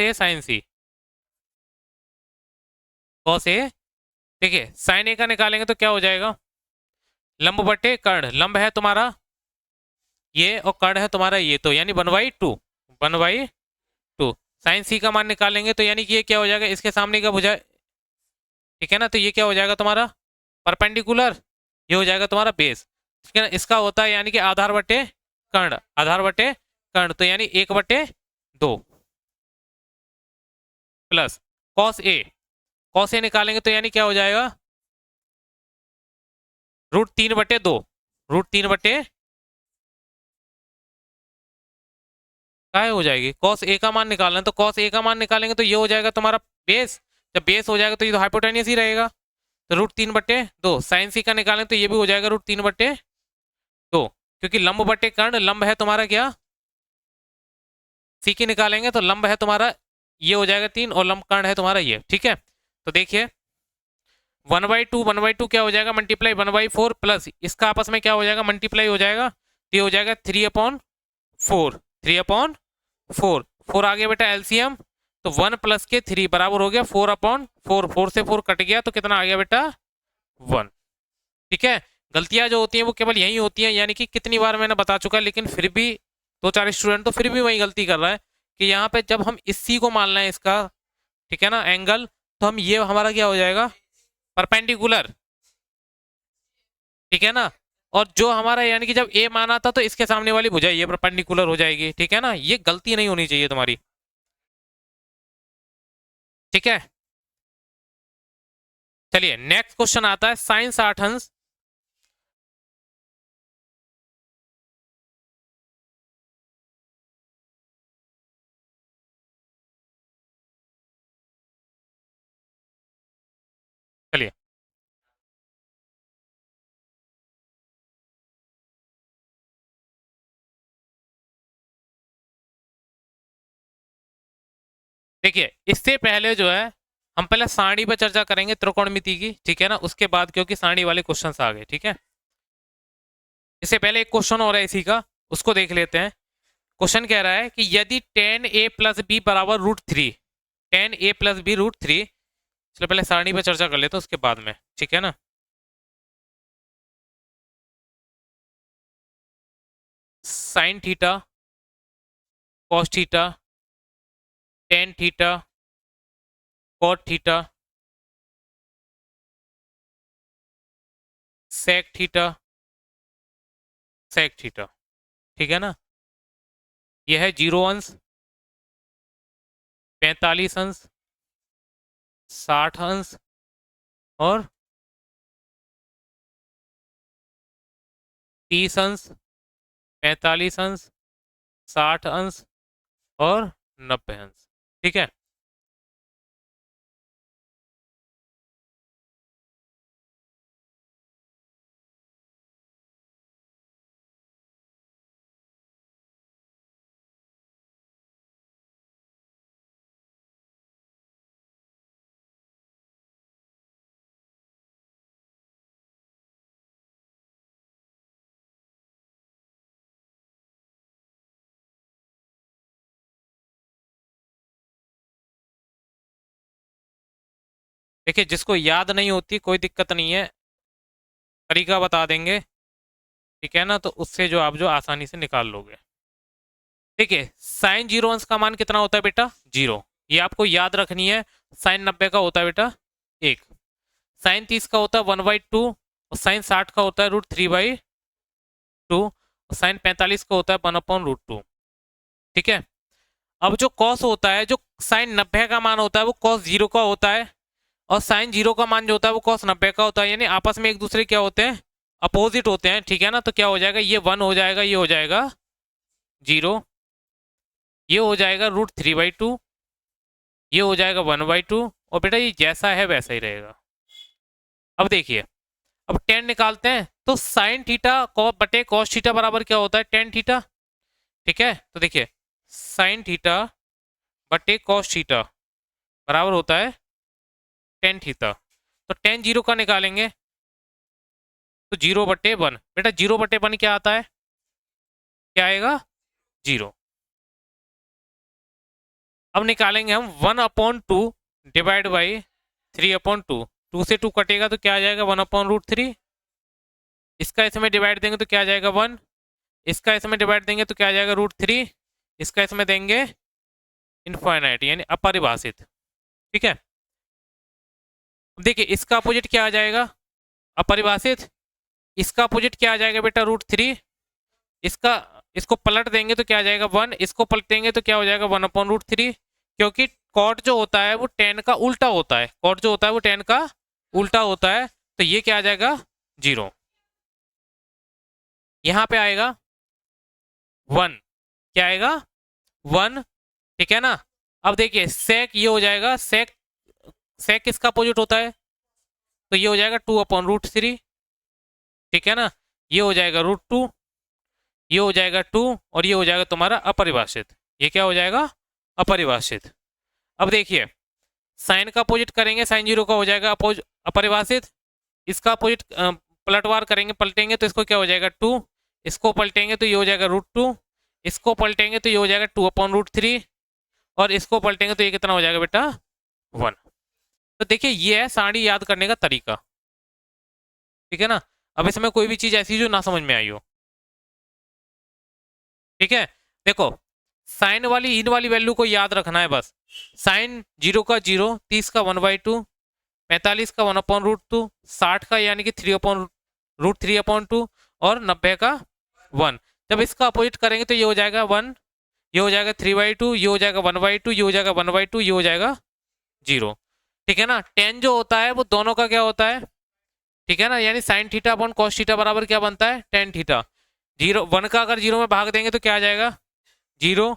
A sign C, cos A, देखिए साइन ए का निकालेंगे तो क्या हो जाएगा, लंब बटे कर्ण, लंब है तुम्हारा ये और कर्ण है तुम्हारा ये, तो यानी 1/2, 1/2। साइन सी का मान निकालेंगे तो यानी कि ये क्या हो जाएगा, इसके सामने का भुजा, ठीक है ना, तो ये क्या हो जाएगा तुम्हारा परपेंडिकुलर, ये हो जाएगा तुम्हारा बेस, ठीक है ना। इसका होता है यानी कि आधार बटे कर्ण, आधार बटे कर्ण, तो यानी 1/2 plus cos A, cos A निकालेंगे तो यानी क्या हो जाएगा √3/2, √3/, काय हो जाएगी, कॉस ए का मान निकालना है, तो कॉस ए का मान निकालेंगे तो ये हो जाएगा तुम्हारा बेस, जब बेस हो जाएगा तो ये तो हाइपोटेनियस ही रहेगा, तो √3/2। साइन सी का निकालें तो ये भी हो जाएगा √3/2, क्योंकि लंब बटे कर्ण, लंब है तुम्हारा क्या सी की निकालेंगे तो लंब है तुम्हारा ये हो जाएगा 3 और लंब कर्ण है तुम्हारा ये, ठीक है। तो देखिए 1/2 क्या हो जाएगा मल्टीप्लाई 1/4 प्लस इसका आपस में क्या हो जाएगा मल्टीप्लाई हो जाएगा, ये हो जाएगा 3/4, 3/4, 4 आ गया बेटा एलसीएम, तो 1 प्लस के 3 बराबर हो गया 4/4, 4 से 4 कट गया तो कितना आ गया बेटा 1, ठीक है। गलतियां जो होती हैं वो केवल यही होती हैं, यानी कि कितनी बार मैंने बता चुका है, लेकिन फिर भी 2-4 स्टूडेंट तो फिर भी वही गलती कर रहा है कि यहाँ पे जब हम इस सी को मान लें इसका, ठीक है ना एंगल, तो हम ये हमारा क्या हो जाएगा परपेंडिकुलर, ठीक है ना, और जो हमारा यानी कि जब ए माना था तो इसके सामने वाली भुजा ये परपेंडिकुलर हो जाएगी, ठीक है ना, ये गलती नहीं होनी चाहिए तुम्हारी, ठीक है। चलिए नेक्स्ट क्वेश्चन आता है साइन 60 अंश, चलिए देखिए इससे पहले जो है हम पहले सारणी पर चर्चा करेंगे त्रिकोणमिति की, ठीक है ना, उसके बाद क्योंकि सारणी वाले क्वेश्चंस आ गए, ठीक है। इससे पहले एक क्वेश्चन और है इसी का, उसको देख लेते हैं। क्वेश्चन कह रहा है कि यदि टेन ए प्लस बी बराबर √3, टेन ए प्लस बी √3, चलो पहले सारणी पर चर्चा कर लेते हैं उसके बाद में, ठीक है ना। Sine theta, cos theta, tan theta, cot theta, sec theta, sec theta, ठीक है ना। यह है 0 अंश, 45 अंश, 60 अंश और 30 अंश, 45 अंश, 60 अंश और 90 अंश। ठीक है। देखिए, जिसको याद नहीं होती कोई दिक्कत नहीं है, तरीका बता देंगे। ठीक है ना, तो उससे जो आप जो आसानी से निकाल लोगे। देखिए, साइन 0 अंश का मान कितना होता है बेटा? 0। ये आपको याद रखनी है। साइन 90 का होता है बेटा 1। साइन 30 का होता है 1/2। और साइन 60 का होता है √3/2। और साइन 45 का होता है 1/√2। ठीक है। अब जो कॉस होता है, जो साइन 90 का मान होता है वो कॉस 0 का होता है, और साइन 0 का मान जो होता है वो कॉस 90 का होता है। यानी आपस में एक दूसरे क्या होते हैं? अपोजिट होते हैं। ठीक है ना, तो क्या हो जाएगा? ये 1 हो जाएगा, ये हो जाएगा 0, ये हो जाएगा √3/2, ये हो जाएगा 1/2। और बेटा ये जैसा है वैसा ही रहेगा। अब देखिए, अब टेन निकालते हैं तो साइन थीटा बटे कॉस थीटा बराबर क्या होता है? Tan theta. ठीक है, तो देखिए, साइन थीटा बटे कॉस थीटा बराबर होता है टेन थीटा। तो टेन 0 का निकालेंगे तो 0/1। बेटा 0/1 क्या आता है? क्या आएगा? 0। अब निकालेंगे हम 1/2 डिवाइड बाई 3/2। 2 से 2 कटेगा तो क्या आ जाएगा? 1/√3। इसका इसमें डिवाइड देंगे तो क्या आ जाएगा? 1। इसका इसमें डिवाइड देंगे तो क्या आ जाएगा? √3। इसका इसमें देंगे इनफाइनाइट यानी अपरिभाषित। ठीक है। अब देखिए, इसका अपोजिट क्या आ जाएगा? अपरिभाषित। इसका अपोजिट क्या आ जाएगा बेटा? √3। इसका इसको पलट देंगे तो क्या आ जाएगा? 1। इसको पलटेंगे तो क्या हो जाएगा? 1/√3। क्योंकि कॉट जो होता है वो टेन का उल्टा होता है। कॉट जो होता है वो टेन का उल्टा होता है। तो ये क्या आ जाएगा? 0। यहां पे आएगा 1। क्या आएगा? 1। ठीक है ना। अब देखिए, सेक ये हो जाएगा, सेक सेक किसका अपोजिट होता है? तो ये हो जाएगा 2/√3। ठीक है ना। ये हो जाएगा √2, ये हो जाएगा 2, और ये हो जाएगा तुम्हारा अपरिभाषित। ये क्या हो जाएगा? अपरिभाषित। अब देखिए, साइन का अपोजिट करेंगे, साइन 0 का हो जाएगा अपरिभाषित। इसका अपोजिट पलटवार करेंगे, पलटेंगे तो इसको क्या हो जाएगा? 2। इसको पलटेंगे तो ये हो जाएगा √2। इसको पलटेंगे तो ये हो जाएगा 2/√3। और इसको पलटेंगे तो ये कितना हो जाएगा बेटा? 1। तो देखिए, ये है सारणी याद करने का तरीका। ठीक है ना। अब इसमें कोई भी चीज ऐसी जो ना समझ में आई हो। ठीक है। देखो, साइन वाली इन वाली वैल्यू को याद रखना है बस। साइन 0 का 0, 30 का 1/2, 45 का 1/√2, 60 का यानी कि √3/2, और 90 का 1। जब इसका अपोजिट करेंगे तो ये हो जाएगा 1, ये हो जाएगा 3/2, ये हो जाएगा 1/2, ये हो जाएगा 1/2, ये हो जाएगा 0। ठीक है ना। टेन जो होता है वो दोनों का क्या होता है? ठीक है ना, यानी sine theta upon cos theta बराबर क्या बनता है? Tan theta. 0 1 का अगर 0 में भाग देंगे तो क्या आ जाएगा? 0।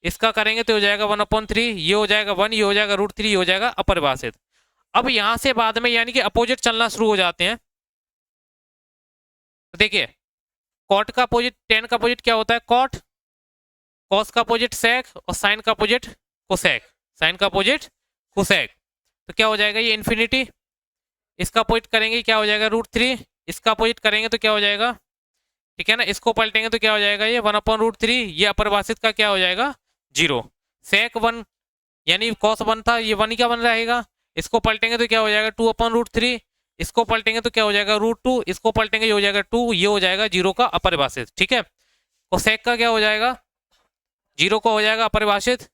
इसका करेंगे तो हो जाएगा 1/3, ये हो जाएगा 1, ये हो जाएगा √3, ये हो जाएगा अपरिभाषित। अब यहां से बाद में यानी कि अपोजिट चलना शुरू हो जाते हैं। तो देखिए, कॉट का अपोजिट, टेन का अपोजिट क्या होता है? कॉट। कॉस का अपोजिट सेक, और साइन का अपोजिट कोसेक। साइन का अपोजिट कोसेक। तो क्या हो जाएगा? ये इन्फिनिटी। इसका अपोजिट करेंगे क्या हो जाएगा? √3। इसका अपोजिट करेंगे तो क्या हो जाएगा? ठीक है ना। इसको पलटेंगे तो क्या हो जाएगा? ये 1/√3। ये अपरिभाषित का क्या हो जाएगा? 0। सेक 1 यानी कॉस 1 था, ये 1 ही क्या बन रहेगा? इसको पलटेंगे तो क्या हो जाएगा? 2/√3। इसको पलटेंगे तो क्या हो जाएगा? √2। इसको पलटेंगे ये हो जाएगा 2, ये हो जाएगा 0 का अपरिभाषित। ठीक है। कोसेक का क्या हो जाएगा? 0 का हो जाएगा अपरिभाषित।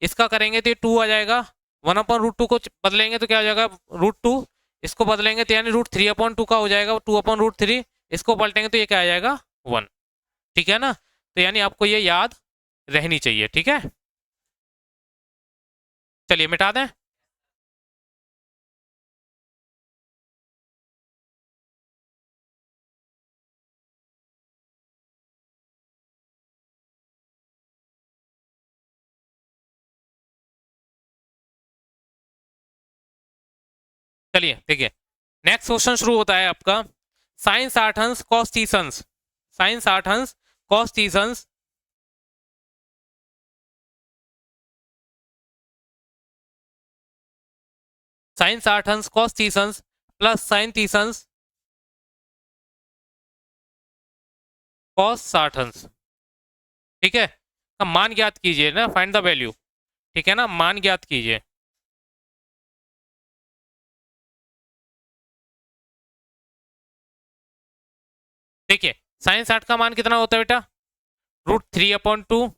इसका करेंगे तो ये 2 आ जाएगा। 1/√2 को बदलेंगे तो क्या हो जाएगा? √2। इसको बदलेंगे तो यानी √3/2 का हो जाएगा 2/√3। इसको पलटेंगे तो ये क्या आ जाएगा? 1। ठीक है ना। तो यानी आपको ये याद रहनी चाहिए। ठीक है। चलिए मिटा दें। चलिए देखिए, नेक्स्ट क्वेश्चन शुरू होता है आपका। साइंस 8 हंस कॉस 30 हंस, साइंस 8 हंस कॉस 30 हंस साइंस 8 हंस कॉस 30 हंस प्लस साइन 30 हंस कॉस 60 हंस। ठीक है, अब मान ज्ञात कीजिए ना, फाइंड द वैल्यू। ठीक है ना, मान ज्ञात कीजिए। देखिए साइन 60 का मान कितना होता है बेटा, √3/2।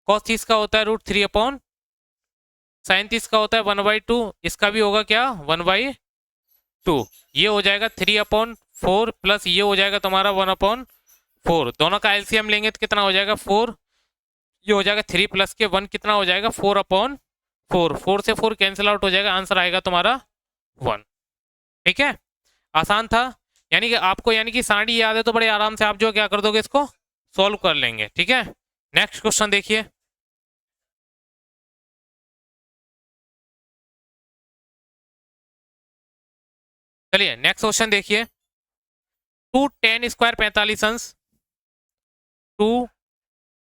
कॉस 30 का होता है √3/, साइन 30 का होता है 1/2। इसका भी होगा क्या, 1/2। ये हो जाएगा 3/4 प्लस ये हो जाएगा तुम्हारा 1/4। दोनों का एलसीएम लेंगे तो कितना हो जाएगा 4। ये हो जाएगा 3 प्लस के 1 कितना हो जाएगा 4/4। 4 से 4 कैंसिल आउट हो जाएगा, आंसर आएगा तुम्हारा 1। ठीक है, आसान था। यानी कि आपको यानी कि साड़ी याद है तो बड़े आराम से आप जो क्या कर दोगे, इसको सॉल्व कर लेंगे। ठीक है, नेक्स्ट क्वेश्चन देखिए। चलिए नेक्स्ट क्वेश्चन देखिए। 2 tan² 45 अंश, 2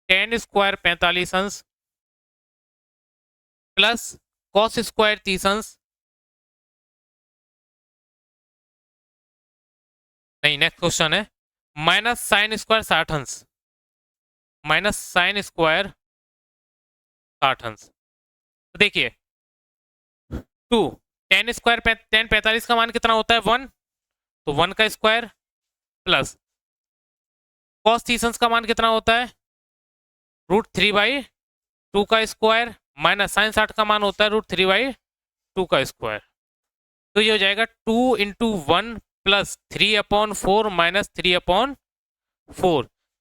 tan² 45 अंश प्लस cos² 30 अंश। नहीं, नेक्स्ट क्वेश्चन है माइनस साइन स्क्वायर 60 अंश, माइनस साइन स्क्वायर 60 अंश। तो देखिए 2 tan 45 का मान कितना होता है 1, तो 1 का स्क्वायर प्लस cos 30 अंश का मान कितना होता है √3/2 का स्क्वायर माइनस साइन 60 का मान होता है √3/2 का स्क्वायर। तो ये हो जाएगा 2 इंटू 1 प्लस 3/4 माइनस 3/4।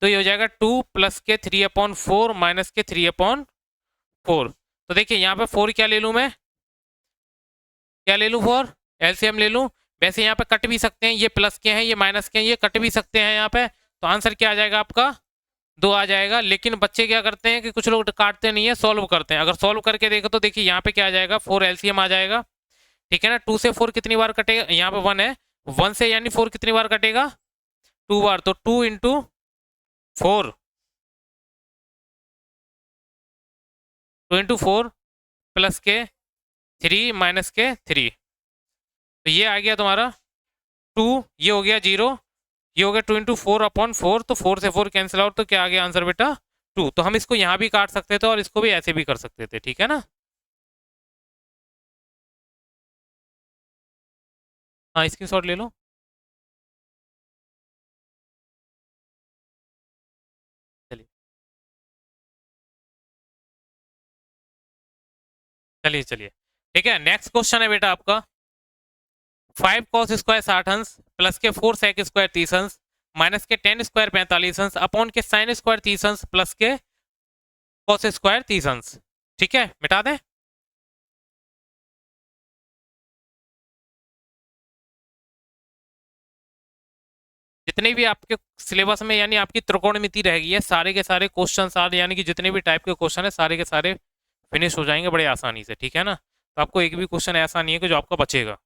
तो ये हो जाएगा 2 प्लस के 3/4 माइनस के 3/4। तो देखिए यहाँ पे 4 क्या ले लूँ मैं, क्या ले लूँ 4, एलसीएम ले लूँ। वैसे यहाँ पे कट भी सकते हैं, ये प्लस के हैं ये माइनस के हैं, ये कट भी सकते हैं यहाँ पे। तो आंसर क्या आ जाएगा आपका 2 आ जाएगा। लेकिन बच्चे क्या करते हैं कि कुछ लोग काटते नहीं है, सॉल्व करते हैं। अगर सॉल्व करके देखो तो देखिए यहाँ पे क्या आ जाएगा 4 एलसीएम आ जाएगा। ठीक है ना, 2 से 4 कितनी बार कटेगा, यहाँ पे 1 है, 1 से यानी 4 कितनी बार कटेगा 2 बार। तो 2 इंटू 4, 2 इंटू 4 प्लस के 3 माइनस के 3। तो ये आ गया तुम्हारा 2, ये हो गया 0, ये हो गया 2 इंटू 4/4। तो 4 से 4 कैंसिल आउट, तो क्या आ गया आंसर बेटा 2। तो हम इसको यहाँ भी काट सकते थे और इसको भी ऐसे भी कर सकते थे। ठीक है ना, हाँ स्क्रीनशॉट ले लो। चलिए चलिए चलिए, ठीक है, नेक्स्ट क्वेश्चन है बेटा आपका 5 cos स्क्वायर 60 अंश प्लस के 4 sec स्क्वायर 30 अंश माइनस के tan स्क्वायर 45 अंश अपॉन के sin स्क्वायर 30 अंश प्लस के cos स्क्वायर 30 अंश। ठीक है, मिटा दें। जितने भी आपके सिलेबस में यानी आपकी त्रिकोणमिति रह गई है, सारे के सारे क्वेश्चन सारे यानी कि जितने भी टाइप के क्वेश्चन है सारे के सारे फिनिश हो जाएंगे बड़े आसानी से। ठीक है ना, तो आपको एक भी क्वेश्चन ऐसा नहीं है कि जो आपका बचेगा।